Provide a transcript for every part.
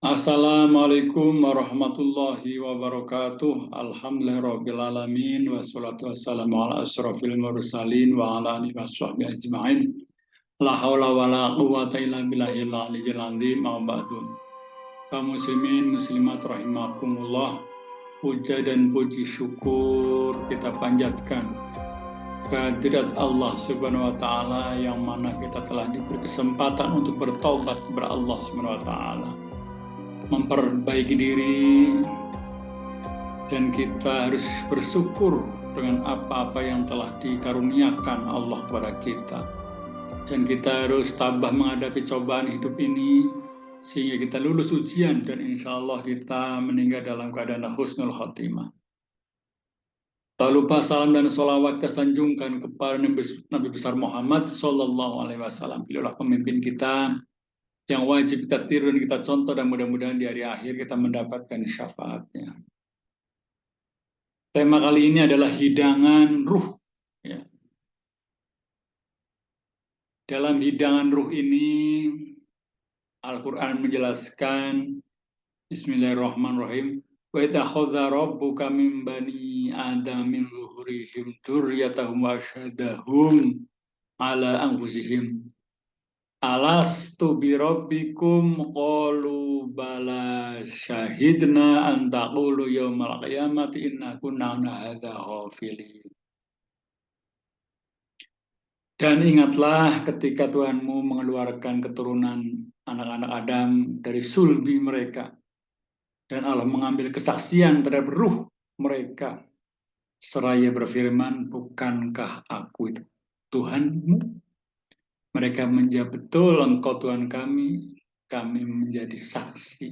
Assalamualaikum warahmatullahi wabarakatuh. Alhamdulillahirrabbilalamin. Wassalatu wassalamu ala asrafil mursalin wa ala alihi wasahbihi ajma'in. La hawla wa la quwata illa billahil aliyyil azim. Ma'badun. Kaum muslimin, muslimat rahimakumullah. Puja dan puji syukur kita panjatkan kehadirat Allah Subhanahu wa taala yang mana kita telah diberi kesempatan untuk bertaubat kepada Allah Subhanahu wa taala, memperbaiki diri, dan kita harus bersyukur dengan apa-apa yang telah dikaruniakan Allah kepada kita. Dan kita harus tabah menghadapi cobaan hidup ini sehingga kita lulus ujian dan insya Allah kita meninggal dalam keadaan husnul khotimah. Tak lupa salam dan sholawat kita sanjungkan kepada Nabi besar Muhammad Sallallahu Alaihi Wasallam. Beliaulah pemimpin kita yang wajib kita tiru dan kita contoh, dan mudah-mudahan di hari akhir kita mendapatkan syafaatnya. Tema kali ini adalah hidangan ruh. Ya. Dalam hidangan ruh ini, Al-Quran menjelaskan, Bismillahirrahmanirrahim, wa idza akhadha rabbuka min bani adama min zuhurihim dzurriyyatahum wa asyhadahum ala anfusihim alastu bi rabbikum qalu bala syahidna an taqulu yaumal qiyamati inna kunna an hadza ghafilin. Dan ingatlah ketika Tuhanmu mengeluarkan keturunan anak-anak Adam dari sulbi mereka, dan Allah mengambil kesaksian terhadap ruh mereka seraya berfirman, bukankah aku itu Tuhanmu? Mereka menjawab, betul engkau Tuhan kami menjadi saksi.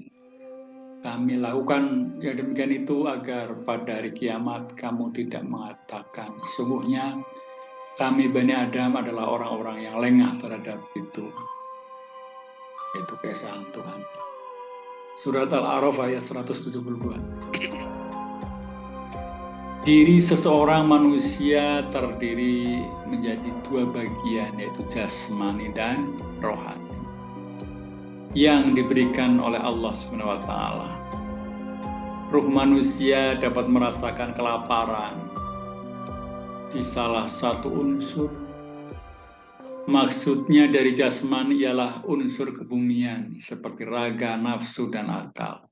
Kami lakukan ya demikian itu agar pada hari kiamat kamu tidak mengatakan, sungguhnya kami Bani Adam adalah orang-orang yang lengah terhadap itu. Itu keesaan Tuhan. Surat Al-A'raf ayat 172. Diri seseorang manusia terdiri menjadi dua bagian, yaitu jasmani dan rohani, yang diberikan oleh Allah Subhanahu wa taala. Ruh manusia dapat merasakan kelaparan di salah satu unsur. Maksudnya dari jasmani ialah unsur kebumian seperti raga, nafsu, dan akal.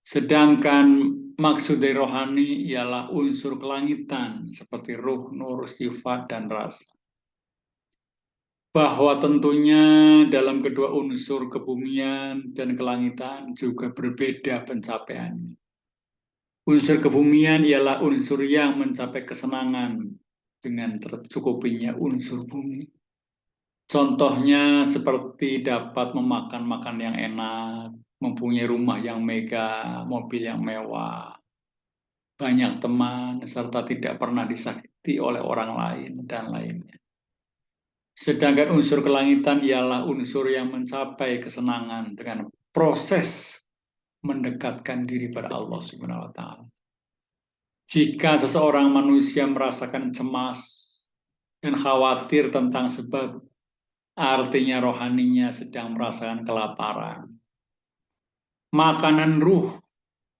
Sedangkan maksud dari rohani ialah unsur kelangitan seperti ruh, nur, sifat, dan rasa. Bahwa tentunya dalam kedua unsur kebumian dan kelangitan juga berbeda pencapaiannya. Unsur kebumian ialah unsur yang mencapai kesenangan dengan tercukupinya unsur bumi. Contohnya seperti dapat memakan makan yang enak, mempunyai rumah yang megah, mobil yang mewah, banyak teman, serta tidak pernah disakiti oleh orang lain, dan lainnya. Sedangkan unsur kelangitan ialah unsur yang mencapai kesenangan dengan proses mendekatkan diri pada Allah Subhanahu wa taala. Jika seseorang manusia merasakan cemas dan khawatir tentang sebab, artinya rohaninya sedang merasakan kelaparan. Makanan ruh,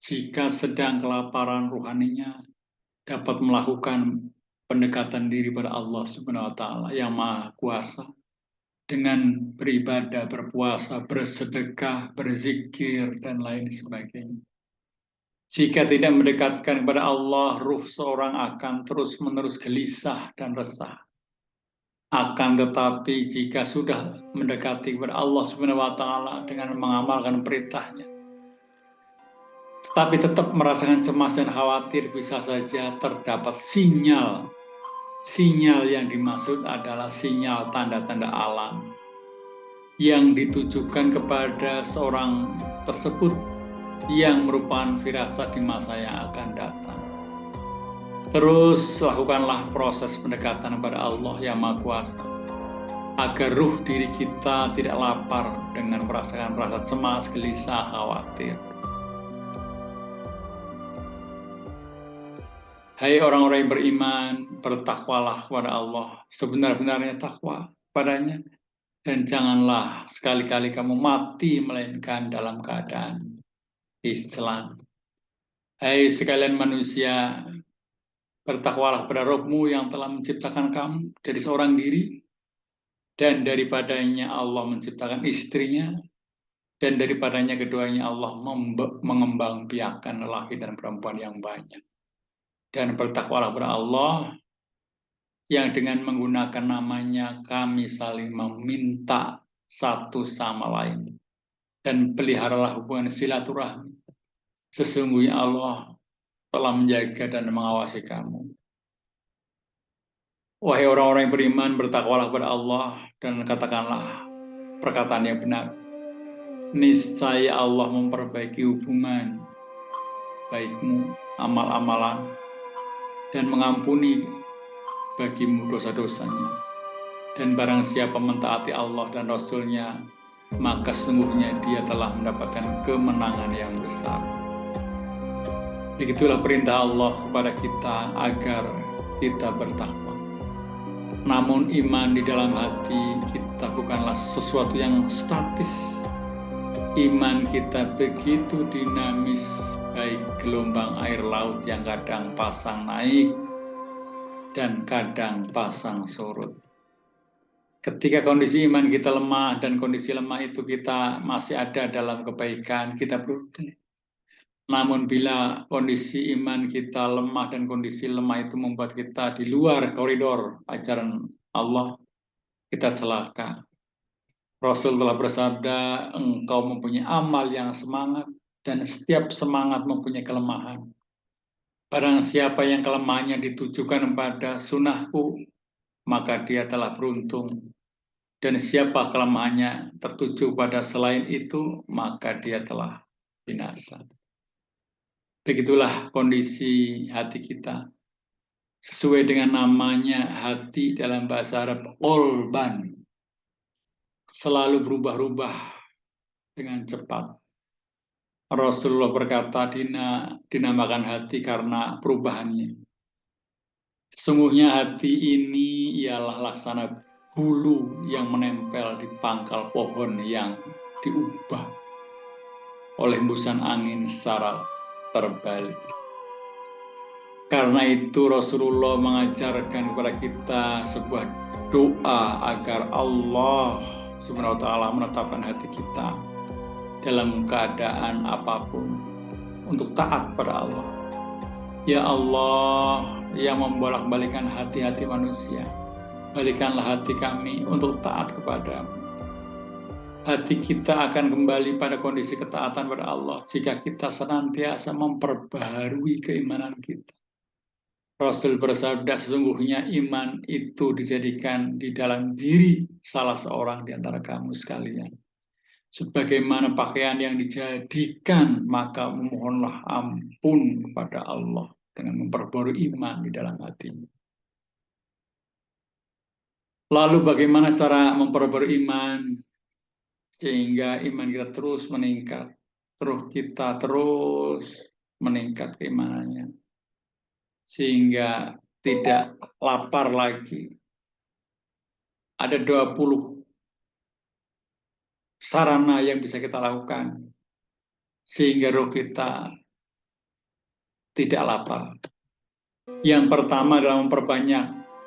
jika sedang kelaparan rohaninya, dapat melakukan pendekatan diri pada Allah Subhanahu wa taala yang Maha Kuasa dengan beribadah, berpuasa, bersedekah, berzikir, dan lain sebagainya. Jika tidak mendekatkan kepada Allah, ruh seorang akan terus-menerus gelisah dan resah. Akan tetapi jika sudah mendekati kepada Allah Subhanahu wa taala dengan mengamalkan perintahnya, tetapi tetap merasakan cemas dan khawatir, bisa saja terdapat sinyal. Sinyal yang dimaksud adalah sinyal tanda-tanda alam yang ditujukan kepada seorang tersebut yang merupakan firasat di masa yang akan datang. Terus lakukanlah proses pendekatan kepada Allah yang Maha Kuasa agar ruh diri kita tidak lapar dengan merasakan rasa cemas, gelisah, khawatir. Hai orang-orang yang beriman, bertakwalah kepada Allah sebenar-benarnya takwa padanya, Dan janganlah sekali-kali kamu mati melainkan dalam keadaan Islam. Hai sekalian manusia, bertakwalah pada Rabb-Mu yang telah menciptakan kamu dari seorang diri, dan daripadanya Allah menciptakan istrinya, dan daripadanya keduanya Allah mengembang biakan lelaki dan perempuan yang banyak. Dan bertakwalah pada Allah yang dengan menggunakan namanya kami saling meminta satu sama lain. Dan peliharalah hubungan silaturahmi. Sesungguhnya Allah telah menjaga dan mengawasi kamu. Wahai orang-orang yang beriman, bertakwalah kepada Allah dan katakanlah perkataan yang benar. Niscaya Allah memperbaiki hubungan baikmu, amal-amalan, dan mengampuni bagimu dosa-dosanya. Dan barang siapa mentaati Allah dan Rasul-Nya, maka sesungguhnya dia telah mendapatkan kemenangan yang besar. Begitulah perintah Allah kepada kita agar kita bertakwa. Namun iman di dalam hati kita bukanlah sesuatu yang statis. Iman kita begitu dinamis, baik gelombang air laut yang kadang pasang naik dan kadang pasang surut. Ketika kondisi iman kita lemah dan kondisi lemah itu kita masih ada dalam kebaikan, kita beruntung. Namun bila kondisi iman kita lemah dan kondisi lemah itu membuat kita di luar koridor ajaran Allah, kita celaka. Rasul telah bersabda, engkau mempunyai amal yang semangat dan setiap semangat mempunyai kelemahan. Barang siapa yang kelemahannya ditujukan pada sunnahku, maka dia telah beruntung. Dan siapa kelemahannya tertuju pada selain itu, maka dia telah binasa. Begitulah kondisi hati kita. Sesuai dengan namanya, hati dalam bahasa Arab, qalban. Selalu berubah-ubah dengan cepat. Rasulullah berkata, dinamakan hati karena perubahannya. Sesungguhnya hati ini ialah laksana bulu yang menempel di pangkal pohon yang diubah oleh hembusan angin secara terbalik. Karena itu Rasulullah mengajarkan kepada kita sebuah doa agar Allah Subhanahu wa ta'ala menetapkan hati kita dalam keadaan apapun untuk taat pada Allah. Ya Allah yang membolak-balikan hati-hati manusia, balikanlah hati kami untuk taat kepadamu. Hati kita akan kembali pada kondisi ketaatan pada Allah jika kita senantiasa memperbaharui keimanan kita. Rasul bersabda, sesungguhnya iman itu dijadikan di dalam diri salah seorang di antara kamu sekalian. Sebagaimana pakaian yang dijadikan, maka memohonlah ampun kepada Allah dengan memperbarui iman di dalam hatinya. Lalu bagaimana cara memperbarui iman sehingga iman kita terus meningkat, terus kita terus meningkat keimanannya, sehingga tidak lapar lagi. Ada 20 sarana yang bisa kita lakukan sehingga roh kita tidak lapar. Yang pertama adalah memperbanyak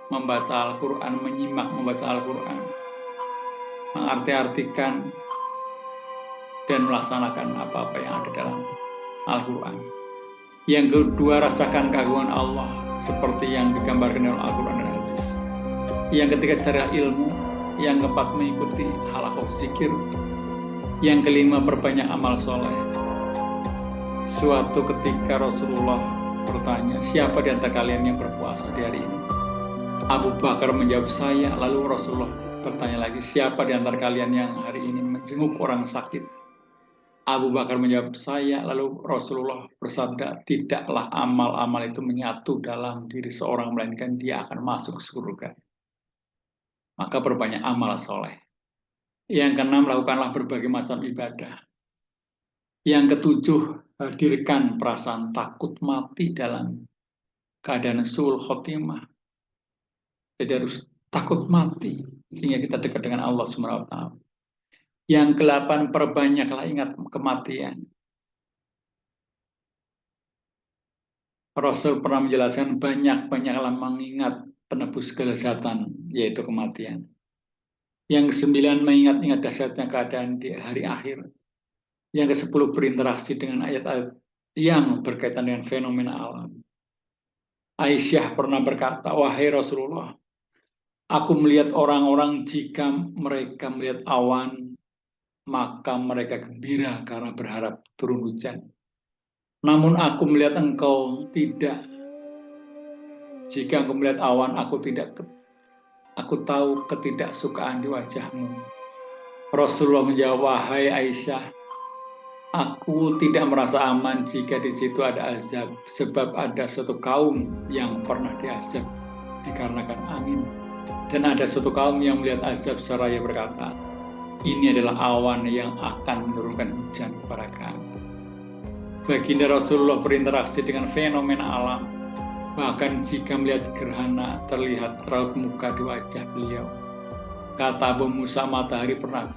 membaca Al-Quran, menyimak membaca Al-Quran, mengarti-artikan dan melaksanakan apa-apa yang ada dalam Al-Quran. Yang kedua, rasakan keagungan Allah seperti yang digambarkan dalam Al-Quran dan hadis. Yang ketiga, cari ilmu. Yang keempat, mengikuti halaqah zikir. Yang kelima, perbanyak amal soleh. Suatu ketika Rasulullah bertanya, siapa di antara kalian yang berpuasa di hari ini? Abu Bakar menjawab, saya. Lalu Rasulullah bertanya lagi, siapa di antara kalian yang hari ini menjenguk orang sakit? Abu Bakar menjawab, saya. Lalu Rasulullah bersabda, tidaklah amal-amal itu menyatu dalam diri seorang, melainkan dia akan masuk surga. Maka berbanyak amal soleh. Yang keenam, lakukanlah berbagai macam ibadah. Yang ketujuh, hadirkan perasaan takut mati dalam keadaan su'ul khotimah. Jadi harus takut mati, sehingga kita dekat dengan Allah Subhanahu wa taala. Yang ke-8, perbanyaklah ingat kematian. Rasul pernah menjelaskan banyak-banyaklah mengingat penebus kelezatan, yaitu kematian. Yang ke-9, mengingat-ingat dahsyatnya keadaan di hari akhir. Yang ke-10, berinteraksi dengan ayat-ayat yang berkaitan dengan fenomena alam. Aisyah pernah berkata, wahai Rasulullah, aku melihat orang-orang jika mereka melihat awan, maka mereka gembira karena berharap turun hujan. Namun aku melihat engkau tidak. Jika engkau melihat awan, aku tahu ketidaksukaan di wajahmu. Rasulullah menjawab, wahai Aisyah, aku tidak merasa aman jika di situ ada azab, sebab ada satu kaum yang pernah diazab dikarenakan angin, dan ada satu kaum yang melihat azab seraya berkata, ini adalah awan yang akan menurunkan hujan kepada kami. Baginda Rasulullah berinteraksi dengan fenomena alam. Bahkan jika melihat gerhana, terlihat raut muka di wajah beliau. Kata Abu Musa, matahari pernah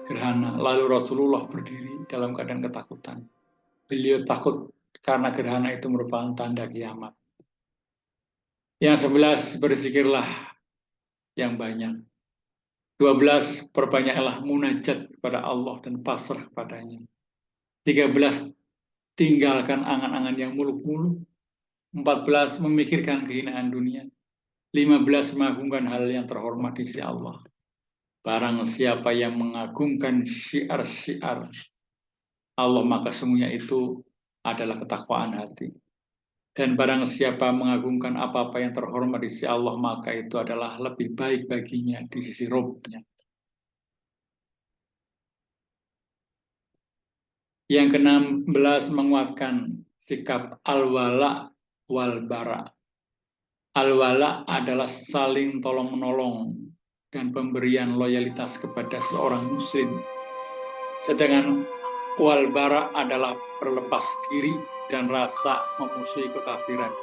gerhana, lalu Rasulullah berdiri dalam keadaan ketakutan. Beliau takut karena gerhana itu merupakan tanda kiamat. Yang 11, berzikirlah yang banyak. 12, perbanyaklah munajat kepada Allah dan pasrah kepadanya. 13, tinggalkan angan-angan yang muluk-muluk. 14, memikirkan kehinaan dunia. 15, mengagungkan hal yang terhormat di sisi Allah. Barang siapa yang mengagungkan syiar-syiar Allah, maka semuanya itu adalah ketakwaan hati. Dan barang siapa mengagungkan apa-apa yang terhormat di sisi Allah, maka itu adalah lebih baik baginya di sisi Rabb-nya. Yang ke-16, menguatkan sikap al-wala wal-bara. Al-wala adalah saling tolong-menolong dan pemberian loyalitas kepada seorang muslim. Sedangkan wal-bara adalah berlepas diri dan rasa memusuhi kekafiran.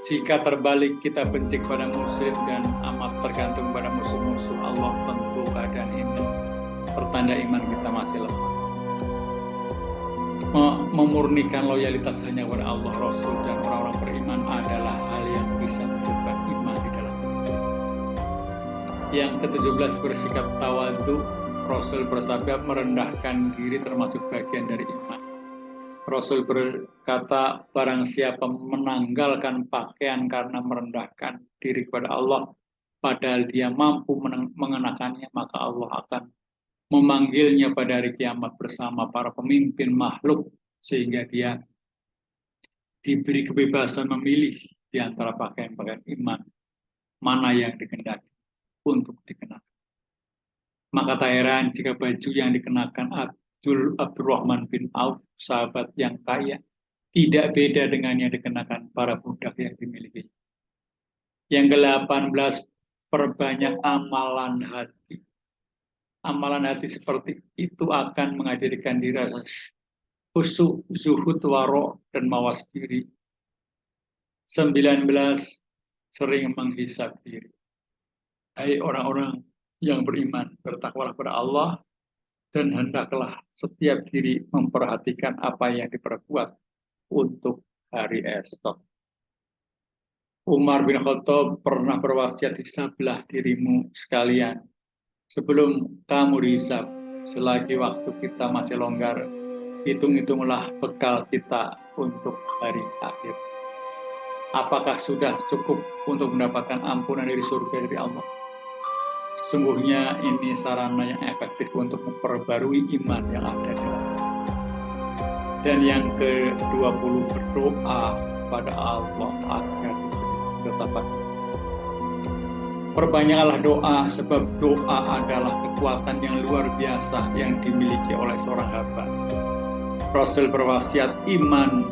Jika terbalik kita benci kepada muslim dan amat tergantung pada musuh-musuh Allah, tentu keadaan ini pertanda iman kita masih lemah. Memurnikan loyalitas hanya kepada Allah, Rasul, dan orang-orang beriman adalah hal yang bisa menunjukkan iman di dalam hati. Yang ke-17, bersikap tawadhu. Rasul bersabda, merendahkan diri termasuk bagian dari iman. Rasul berkata, barang siapa menanggalkan pakaian karena merendahkan diri kepada Allah, padahal dia mampu mengenakannya, maka Allah akan memanggilnya pada hari kiamat bersama para pemimpin makhluk, sehingga dia diberi kebebasan memilih di antara pakaian-pakaian iman mana yang dikehendaki untuk dikenakan. Maka tak heran jika baju yang dikenakan Abdurrahman bin Auf, sahabat yang kaya, tidak beda dengan yang dikenakan para budak yang dimiliki. Yang ke-18, perbanyak amalan hati. Amalan hati seperti itu akan menghadirkan diri khusyuk, zuhud, waro, dan mawas diri. 19, sering menghisab diri. Hai orang-orang yang beriman, bertakwalah kepada Allah, dan hendaklah setiap diri memperhatikan apa yang diperbuat untuk hari esok. Umar bin Khattab pernah berwasiat, hisablah dirimu sekalian sebelum kamu dihisab. Selagi waktu kita masih longgar, hitung-hitunglah bekal kita untuk hari akhir. Apakah sudah cukup untuk mendapatkan ampunan dari surga dari Allah? Sesungguhnya ini sarana yang efektif untuk memperbarui iman yang ada dalam. Dan yang ke-20, berdoa pada Allah agar tetap. Perbanyaklah doa, sebab doa adalah kekuatan yang luar biasa yang dimiliki oleh seorang hamba. Rasul berwasiat, iman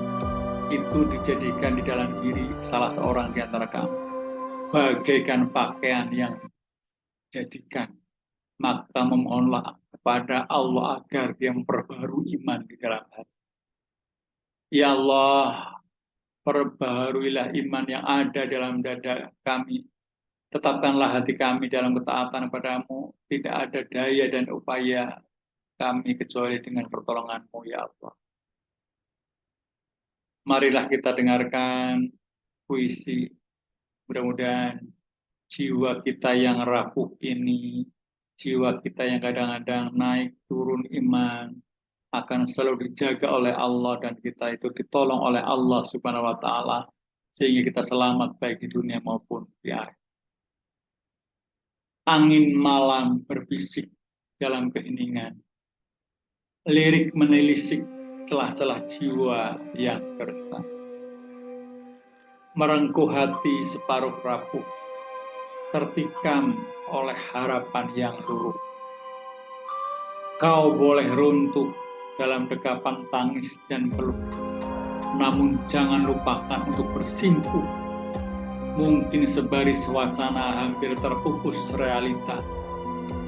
itu dijadikan di dalam diri salah seorang di antara kamu bagaikan pakaian yang dijadikan, maka memohonlah kepada Allah agar dia memperbarui iman di dalam hati. Ya Allah, perbaharuilah iman yang ada dalam dada kami, Tetapkanlah hati kami dalam ketaatan padamu. Tidak ada daya dan upaya kami kecuali dengan pertolongan-Mu, ya Allah. Marilah kita dengarkan puisi. Mudah-mudahan jiwa kita yang rapuh ini, jiwa kita yang kadang-kadang naik turun iman, akan selalu dijaga oleh Allah dan kita itu ditolong oleh Allah Subhanahu wa taala sehingga kita selamat baik di dunia maupun di akhirat. Angin malam berbisik dalam keheningan. Lirik menelisik celah-celah jiwa yang gersang. Merengkuh hati separuh rapuh, tertikam oleh harapan yang luruh. Kau boleh runtuh dalam dekapan tangis dan peluk, namun jangan lupakan untuk bersimpuh. Mungkin sebaris wacana hampir terpupus realita,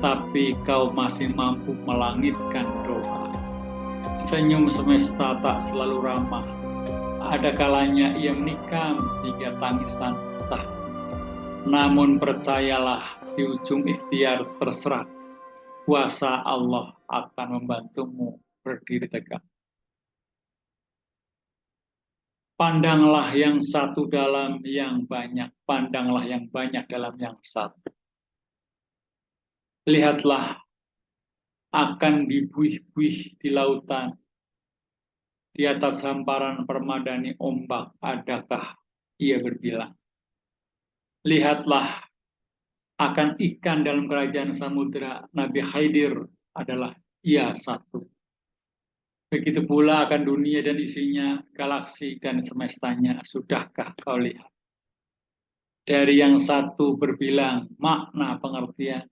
tapi kau masih mampu melangitkan doa. Senyum semesta tak selalu ramah, ada kalanya ia menikam hingga tangisan entah. Namun percayalah, di ujung ikhtiar terserah, kuasa Allah akan membantumu berdiri tegak. Pandanglah yang satu dalam yang banyak, pandanglah yang banyak dalam yang satu. Lihatlah akan dibuih-buih di lautan, di atas hamparan permadani ombak, adakah ia berbilang. Lihatlah akan ikan dalam kerajaan samudera, Nabi Khidir adalah ia satu. Begitu pula akan dunia dan isinya, galaksi dan semestanya, sudahkah kau lihat? Dari yang satu berbilang makna pengertian,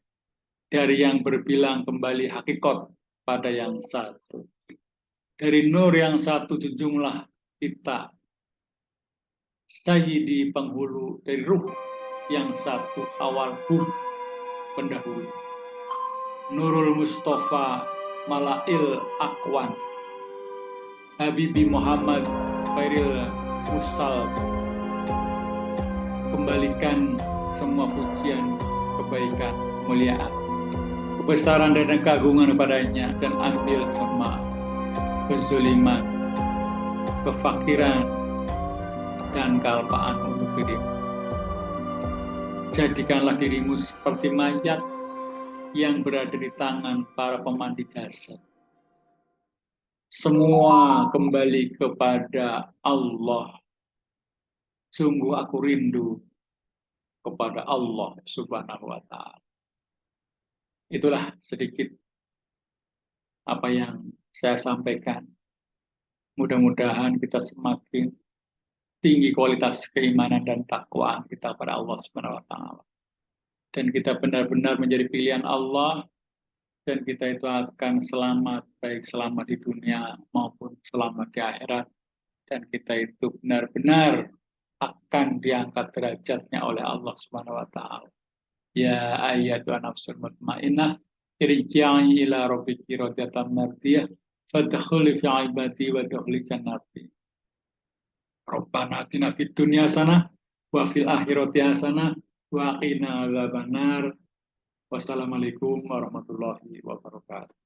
dari yang berbilang kembali hakikat pada yang satu. Dari nur yang satu junjunglah kita, Sayyidi penghulu, dari ruh yang satu awal pendahulu. Nurul Mustafa Malail Akwan, Habibi Muhammad Khairil Musal, kembalikan semua pujian, kebaikan, kemuliaan, kebesaran dan keagungan padanya, dan ambil semua kezuliman, kefakiran, dan kealpaan untuk dirimu. Jadikanlah dirimu seperti mayat yang berada di tangan para pemandi jasad. Semua kembali kepada Allah. Sungguh aku rindu kepada Allah Subhanahu wa ta'ala. Itulah sedikit apa yang saya sampaikan. Mudah-mudahan kita semakin tinggi kualitas keimanan dan takwaan kita pada Allah Subhanahu wa ta'ala. Dan kita benar-benar menjadi pilihan Allah, dan kita itu akan selamat, baik selamat di dunia maupun selamat di akhirat. Dan kita itu benar-benar akan diangkat derajatnya oleh Allah Subhanahu wa ta'ala. Ya ayyatuhan nafsul mutmainnah, irji'i ila rabbiki radiyatan mardiyah, fadkhuli fi ibadi wa dkhuli jannati. Rabbana atina fid dunya hasanah wa fil akhirati hasanah wa qina adzabannar. Wassalamualaikum warahmatullahi wabarakatuh.